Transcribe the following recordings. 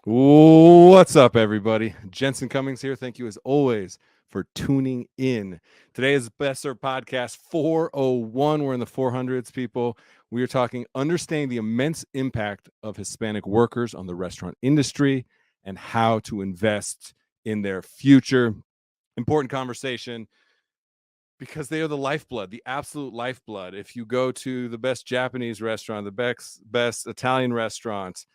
What's up, everybody? Jensen Cummings here. Thank you, as always, for tuning in. Today is Best Served Podcast 401. We're in the 400s, people. We are talking understanding the immense impact of Hispanic workers on the restaurant industry and how to invest in their future. Important conversation because they are the lifeblood, the absolute lifeblood. If you go to the best Japanese restaurant, the best Italian restaurant,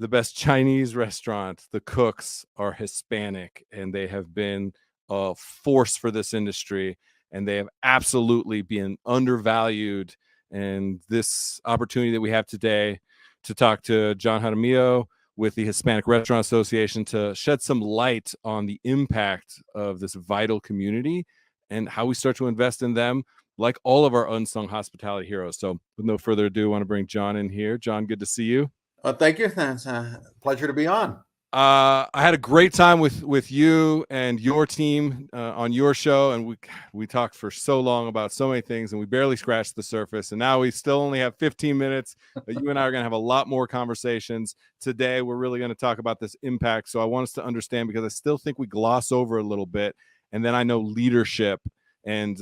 the best Chinese restaurant, the cooks are Hispanic, and they have been a force for this industry, and they have absolutely been undervalued. And this opportunity that we have today to talk to John Jaramillo with the Hispanic Restaurant Association to shed some light on the impact of this vital community and how we start to invest in them, like all of our unsung hospitality heroes. So with no further ado, I want to bring John in here. John, good to see you. Thank you. It's a pleasure to be on. I had a great time with you and your team on your show, and we talked for so long about so many things, and we barely scratched the surface. And now we still only have 15 minutes. But you and I are going to have a lot more conversations today. We're really going to talk about this impact. So I want us to understand, because I still think we gloss over a little bit, and then I know leadership and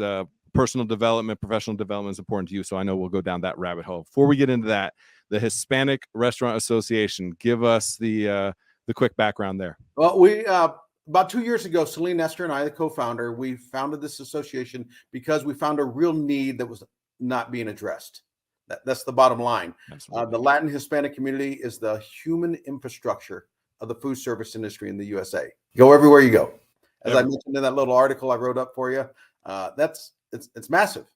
personal development, professional development is important to you. So I know we'll go down that rabbit hole. Before we get into that, the Hispanic Restaurant Association, give us the quick background there. Well, we about 2 years ago, Celine Nestor and I, the co-founder, we founded this association because we found a real need that was not being addressed. That's the bottom line. The Latin Hispanic community is the human infrastructure of the food service industry in the USA. Go everywhere you go. As I mentioned in that little article I wrote up for you, it's massive.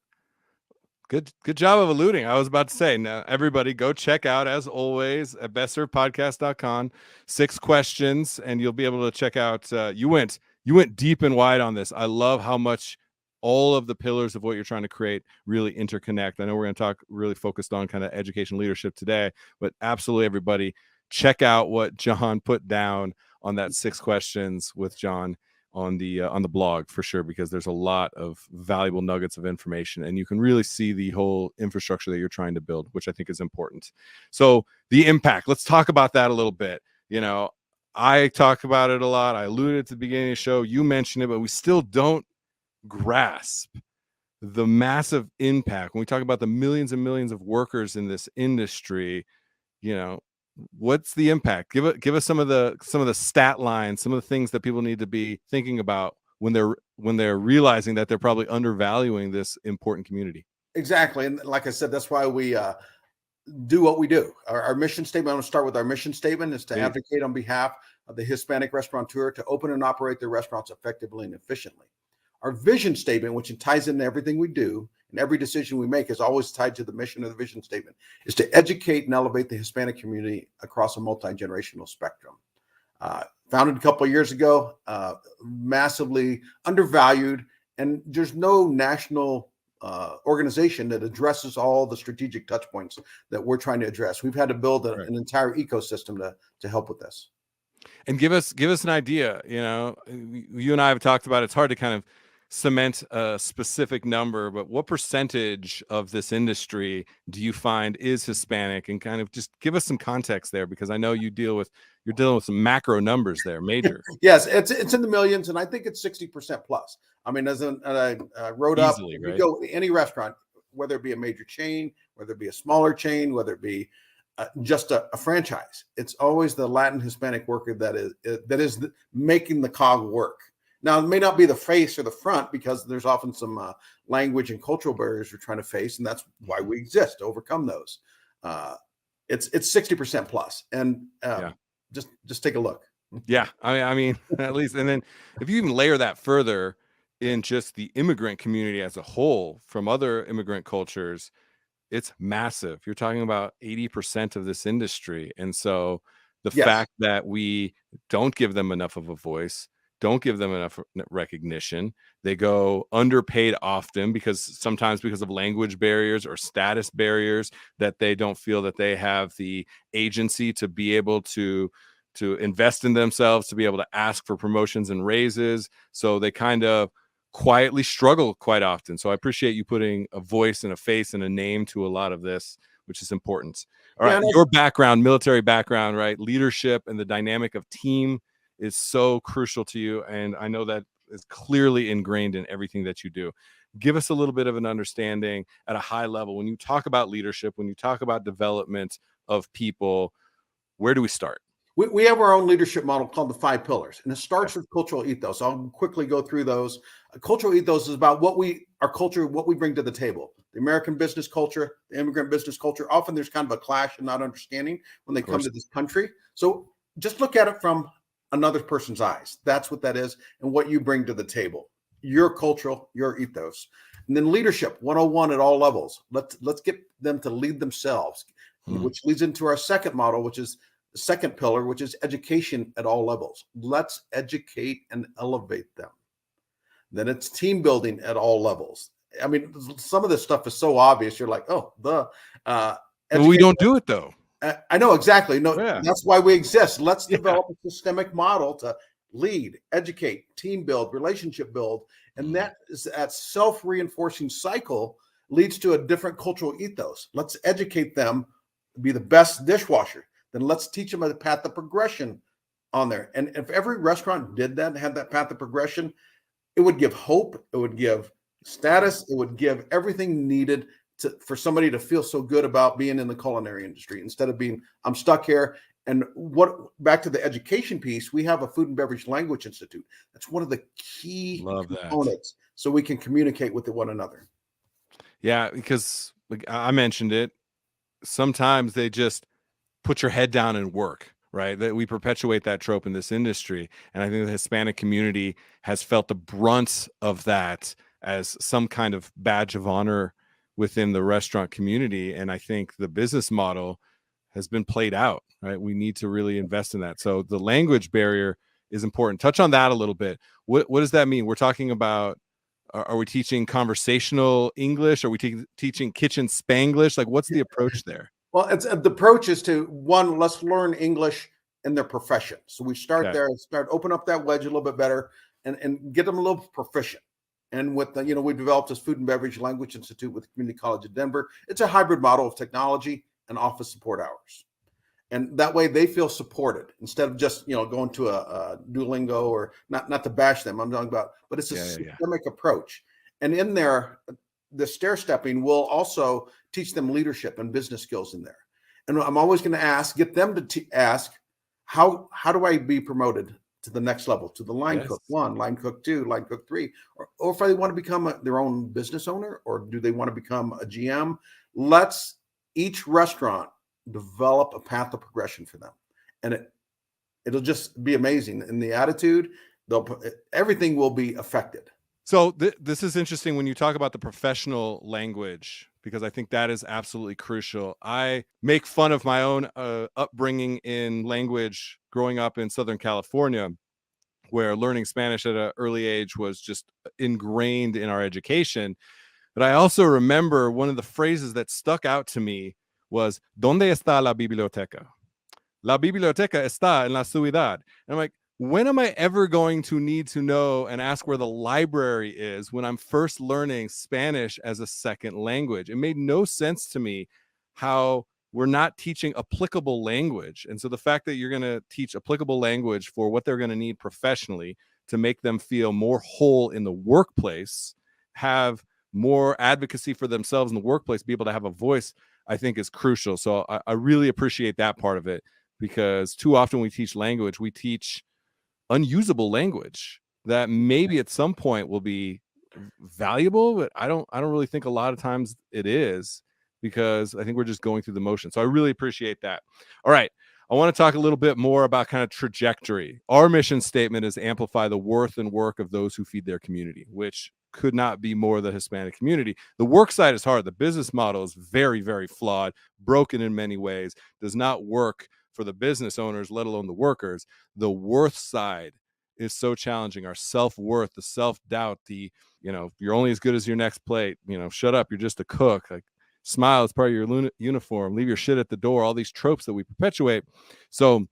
Good job of alluding. I was about to say, now everybody go check out, as always, at bestservedpodcast.com, 6 questions, and you'll be able to check out. You went deep and wide on this. I love how much all of the pillars of what you're trying to create really interconnect. I know we're going to talk really focused on kind of education leadership today, but absolutely everybody check out what John put down on that 6 questions with John on the blog, for sure, because there's a lot of valuable nuggets of information, and you can really see the whole infrastructure that you're trying to build, which I think is important. So the impact, let's talk about that a little bit. You know, I talk about it a lot. I alluded at the beginning of the show, you mentioned it, but we still don't grasp the massive impact when we talk about the millions and millions of workers in this industry. You know, what's the impact? Give us some of the stat lines, some of the things that people need to be thinking about when they're realizing that they're probably undervaluing this important community. Exactly. And like I said, that's why we do what we do. Our mission statement, I'm going to start with our mission statement, is to advocate on behalf of the Hispanic restaurateur to open and operate their restaurants effectively and efficiently. Our vision statement, which ties into everything we do, and every decision we make is always tied to the mission of the vision statement, is to educate and elevate the Hispanic community across a multi-generational spectrum. Founded a couple of years ago, massively undervalued, and there's no national organization that addresses all the strategic touch points that we're trying to address. We've had to build an entire ecosystem to help with this. And give us an idea. You know, you and I have talked about it. It's hard to kind of cement a specific number, but what percentage of this industry do you find is Hispanic? And kind of just give us some context there, because I know you're dealing with some macro numbers there, major. Yes, it's in the millions, and I think it's 60% plus. I mean, as I wrote Easily, up, right? You go to any restaurant, whether it be a major chain, whether it be a smaller chain, whether it be just a franchise, it's always the Latin Hispanic worker that is making the cog work. Now, it may not be the face or the front, because there's often some language and cultural barriers we're trying to face, and that's why we exist, to overcome those. It's 60% plus, and just take a look. Yeah, I mean, at least, and then if you even layer that further in just the immigrant community as a whole from other immigrant cultures, it's massive. You're talking about 80% of this industry, and so the fact that we don't give them enough of a voice, don't give them enough recognition, they go underpaid often sometimes because of language barriers or status barriers, that they don't feel that they have the agency to be able to invest in themselves, to be able to ask for promotions and raises. So they kind of quietly struggle quite often. So I appreciate you putting a voice and a face and a name to a lot of this which is important. All Yeah, right, your background, military background, right? Leadership and the dynamic of team is so crucial to you, and I know that is clearly ingrained in everything that you do. Give us a little bit of an understanding at a high level when you talk about leadership, when you talk about development of people. Where do we start? we have our own leadership model called the 5 pillars, and it starts with cultural ethos. I'll quickly go through those. Cultural ethos is about our culture, what we bring to the table. The American business culture, the immigrant business culture. Often there's kind of a clash and not understanding when they come to this country. So just look at it from another person's eyes. That's what that is, and what you bring to the table. Your cultural, your ethos. And then leadership 101 at all levels. Let's get them to lead themselves, which leads into our second model, which is the second pillar, which is education at all levels. Let's educate and elevate them. Then it's team building at all levels. I mean, some of this stuff is so obvious. You're like, oh, but we don't do it though. I know exactly. No, that's why we exist. Let's develop a systemic model to lead, educate, team build, relationship build. And that self-reinforcing cycle leads to a different cultural ethos. Let's educate them, be the best dishwasher. Then let's teach them a path of progression on there. And if every restaurant did that and had that path of progression, it would give hope, it would give status, it would give everything needed for somebody to feel so good about being in the culinary industry instead of being, I'm stuck here. And back to the education piece, we have a Food and Beverage Language Institute. That's one of the key components so we can communicate with one another. Yeah, because like I mentioned it, sometimes they just put your head down and work, right? That we perpetuate that trope in this industry. And I think the Hispanic community has felt the brunt of that as some kind of badge of honor within the restaurant community. And I think the business model has been played out, right? We need to really invest in that. So the language barrier is important. Touch on that a little bit. What does that mean? We're talking about, are we teaching conversational English? Are we teaching kitchen Spanglish? Like, what's the approach there? Well, the approach is to let's learn English in their profession. So we start there, open up that wedge a little bit better and get them a little proficient. And with the, we developed this Food and Beverage Language Institute with the Community College of Denver. It's a hybrid model of technology and office support hours. And that way they feel supported instead of just, going to a Duolingo, or not to bash them. I'm talking about, but it's a systemic approach. And in there, the stair stepping will also teach them leadership and business skills in there. And I'm always going to get them to ask, how do I be promoted to the next level, to the line cook 1, line cook 2, line cook 3, or if they want to become their own business owner, or do they want to become a GM? Let's each restaurant develop a path of progression for them. And it'll just be amazing. In the attitude, everything will be affected. So this is interesting when you talk about the professional language, because I think that is absolutely crucial. I make fun of my own upbringing in language growing up in Southern California, where learning Spanish at an early age was just ingrained in our education. But I also remember one of the phrases that stuck out to me was, ¿Dónde está la biblioteca? La biblioteca está en la ciudad. And I'm like, when am I ever going to need to know and ask where the library is when I'm first learning Spanish as a second language? It made no sense to me how we're not teaching applicable language. And so the fact that you're going to teach applicable language for what they're going to need professionally to make them feel more whole in the workplace, have more advocacy for themselves in the workplace, be able to have a voice, I think is crucial. So I really appreciate that part of it, because too often we teach language, we teach unusable language that maybe at some point will be valuable, but I don't really think a lot of times it is, because I think we're just going through the motion. So I really appreciate that. All right. I want to talk a little bit more about kind of trajectory. Our mission statement is amplify the worth and work of those who feed their community, which could not be more the Hispanic community. The work side is hard. The business model is very, very flawed, broken in many ways, does not work for the business owners, let alone the workers. The worth side is so challenging. Our self-worth, the self-doubt, you're only as good as your next plate, shut up, you're just a cook, like, smile, it's part of your uniform, leave your shit at the door, all these tropes that we perpetuate. So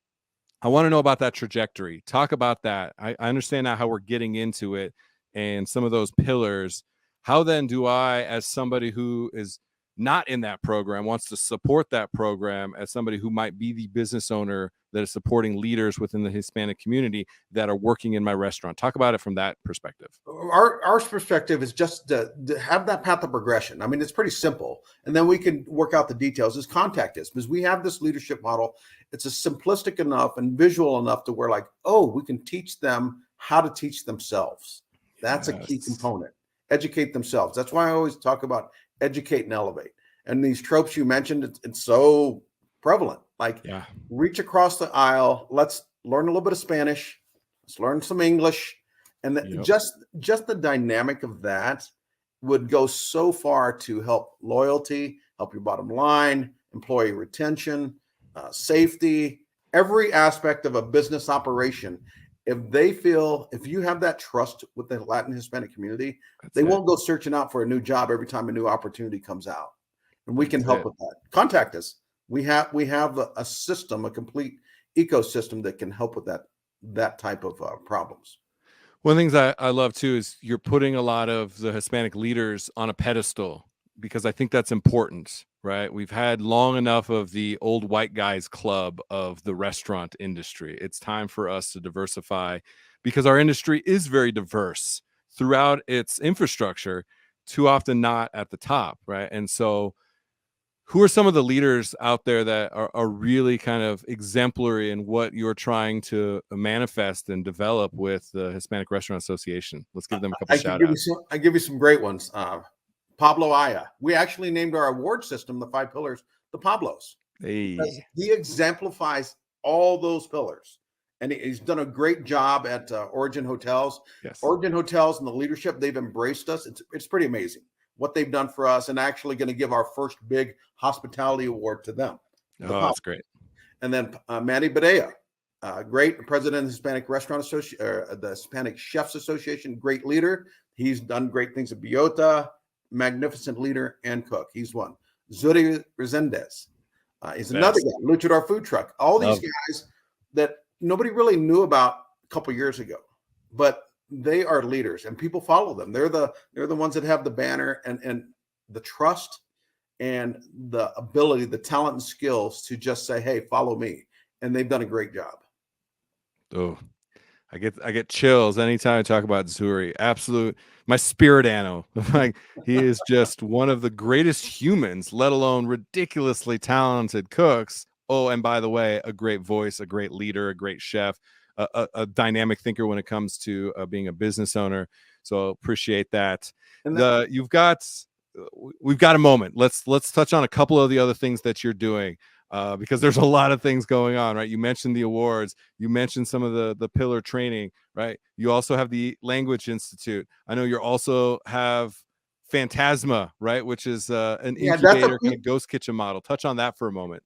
I want to know about that trajectory. Talk about that. I understand now how we're getting into it and some of those pillars. How then do I, as somebody who is not in that program wants to support that program as somebody who might be the business owner that is supporting leaders within the Hispanic community that are working in my restaurant? Talk about it from that perspective. Our perspective is just to have that path of progression. I mean, it's pretty simple, and then we can work out the details. Is contact us, because we have this leadership model. It's a simplistic enough and visual enough to where, like, oh, we can teach them how to teach themselves. That's a key component. Educate themselves. That's why I always talk about educate and elevate. And these tropes you mentioned, it's so prevalent. Like, reach across the aisle. Let's learn a little bit of Spanish. Let's learn some English. And just the dynamic of that would go so far to help loyalty, help your bottom line, employee retention, safety, every aspect of a business operation. If you have that trust with the Latin Hispanic community, they won't go searching out for a new job every time a new opportunity comes out. And we can help with that. Contact us. We have a system, a complete ecosystem that can help with that type of problems. One of the things I love too is you're putting a lot of the Hispanic leaders on a pedestal, because I think that's important, right? We've had long enough of the old white guys club of the restaurant industry. It's time for us to diversify, because our industry is very diverse throughout its infrastructure, too often not at the top, right? And so who are some of the leaders out there that are really kind of exemplary in what you're trying to manifest and develop with the Hispanic Restaurant Association? Let's give them a couple shout outs. I give you some great ones. Pablo Aya. We actually named our award system, the 5 pillars, the Pablos. Hey. He exemplifies all those pillars. And he's done a great job at Origin Hotels. Yes. Origin Hotels and the leadership, they've embraced us. It's pretty amazing what they've done for us, and actually going to give our first big hospitality award to them. Oh, that's great. And then Manny Badea, great president of the Hispanic Restaurant Association, the Hispanic Chefs Association, great leader. He's done great things at Biota, magnificent leader and cook. He's one. Zuri Resendez is another guy, Luchador Food Truck. All these guys that nobody really knew about a couple years ago, but they are leaders and people follow them. They're the ones that have the banner and the trust and the ability, the talent and skills to just say, hey, follow me. And they've done a great job. Oh, I get chills anytime I talk about Zuri. Absolute, my spirit animal. Like, he is just one of the greatest humans, let alone ridiculously talented cooks. Oh, and by the way, a great voice, a great leader, a great chef, a dynamic thinker when it comes to being a business owner. So appreciate that. And we've got a moment. Let's touch on a couple of the other things that you're doing, because there's a lot of things going on, right? You mentioned the awards, you mentioned some of the pillar training, right? You also have the Language Institute. I know you also have Phantasma, right? Which is an incubator kind of ghost kitchen model. Touch on that for a moment.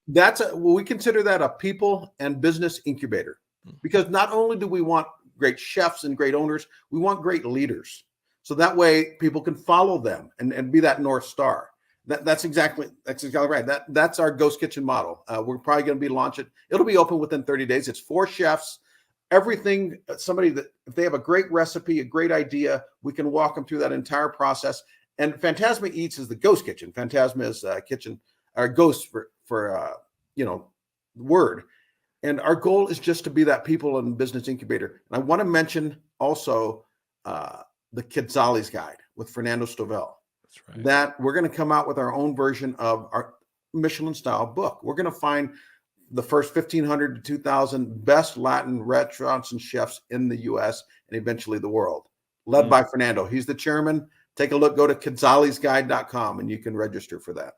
We consider that a people and business incubator, because not only do we want great chefs and great owners, we want great leaders. So that way people can follow them and be that North Star. That's exactly right. That's our ghost kitchen model. We're probably going to be launching. It'll be open within 30 days. It's 4 chefs. Everything, somebody that if they have a great recipe, a great idea, we can walk them through that entire process. And Phantasma Eats is the ghost kitchen. Phantasma is kitchen, or ghost for word. And our goal is just to be that people and business incubator. And I want to mention also the Quetzales Guide with Fernando Stovel. That's right. That we're going to come out with our own version of our Michelin style book. We're going to find the first 1,500 to 2,000 best Latin restaurants and chefs in the U.S. and eventually the world, led by Fernando. He's the chairman. Take a look. Go to quetzalesguide.com and you can register for that.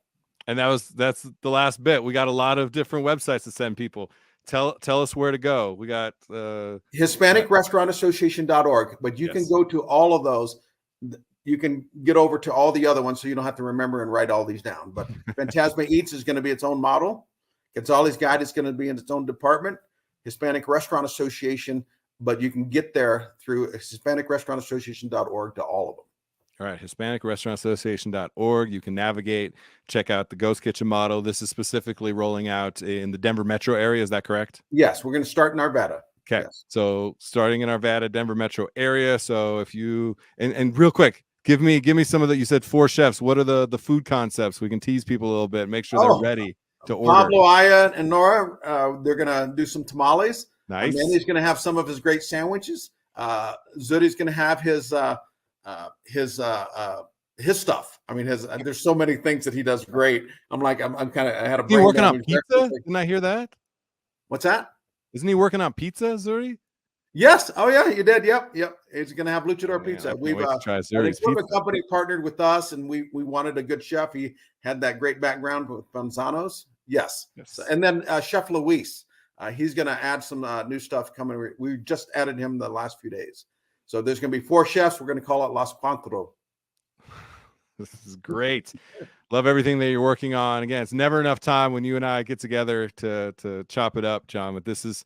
And that's the last bit. We got a lot of different websites to send people. Tell us where to go. We got HispanicRestaurantAssociation.org, but you can go to all of those. You can get over to all the other ones, so you don't have to remember and write all these down. But Phantasma Eats is going to be its own model. Quetzales Guide is going to be in its own department. Hispanic Restaurant Association, but you can get there through HispanicRestaurantAssociation.org to all of them. All right, HispanicRestaurantAssociation.org. You can navigate, check out the ghost kitchen model. This is specifically rolling out in the Denver metro area. Is that correct? Yes, we're going to start in Arvada. Okay, yes. So starting in Arvada, Denver metro area. So if you and real quick, Give me some of the. You said 4 chefs. What are the food concepts? We can tease people a little bit. Make sure they're ready to order. Pablo, Aya, and Nora, they're gonna do some tamales. Nice. Mandy's gonna have some of his great sandwiches. Zuri's gonna have his stuff. I mean, there's so many things that he does great. I'm kind of I had a. Is he working on pizza? Didn't I hear that? What's that? Isn't he working on pizza, Zuri? Yes. Oh yeah, you did. Yep. He's gonna have luchador pizza. We've the equipment company partnered with us, and we wanted a good chef. He had that great background with Manzanos. Yes. So, and then Chef Luis, he's gonna add some new stuff coming. We just added him the last few days. So there's gonna be 4 chefs. We're gonna call it Las Cuatro. This is great. Love everything that you're working on. Again, it's never enough time when you and I get together to chop it up, John. But this is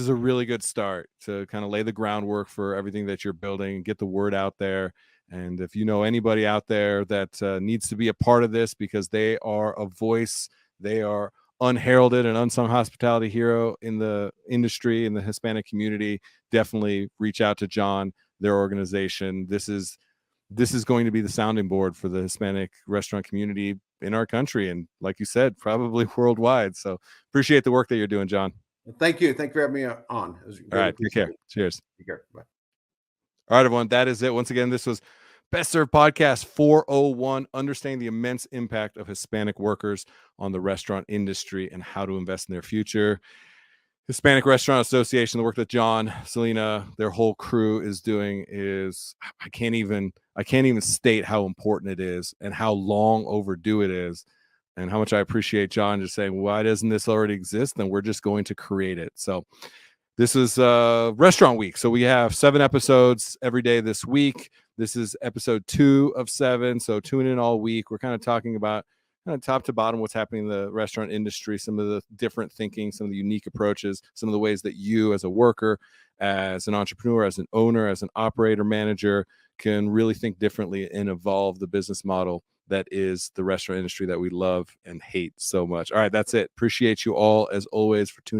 a really good start to kind of lay the groundwork for everything that you're building, get the word out there. And if you know anybody out there that needs to be a part of this because they are a voice, they are unheralded and unsung hospitality hero in the industry, in the Hispanic community, definitely reach out to John, their organization. This is going to be the sounding board for the Hispanic restaurant community in our country. And like you said, probably worldwide. So appreciate the work that you're doing, John. Thank you. Thank you for having me on. All right. Take care. Cheers. Take care. Bye. All right, everyone. That is it. Once again, this was Best Served Podcast 401, understanding the immense impact of Hispanic workers on the restaurant industry and how to invest in their future. Hispanic Restaurant Association, the work that John, Selena, their whole crew is doing is I can't even state how important it is and how long overdue it is. And how much I appreciate John just saying, why doesn't this already exist? Then we're just going to create it. So this is Restaurant Week. So we have 7 episodes every day this week. This is episode 2 of 7. So tune in all week. We're kind of talking about kind of top to bottom what's happening in the restaurant industry, some of the different thinking, some of the unique approaches, some of the ways that you as a worker, as an entrepreneur, as an owner, as an operator, manager can really think differently and evolve the business model that is the restaurant industry that we love and hate so much. All right, that's it. Appreciate you all as always for tuning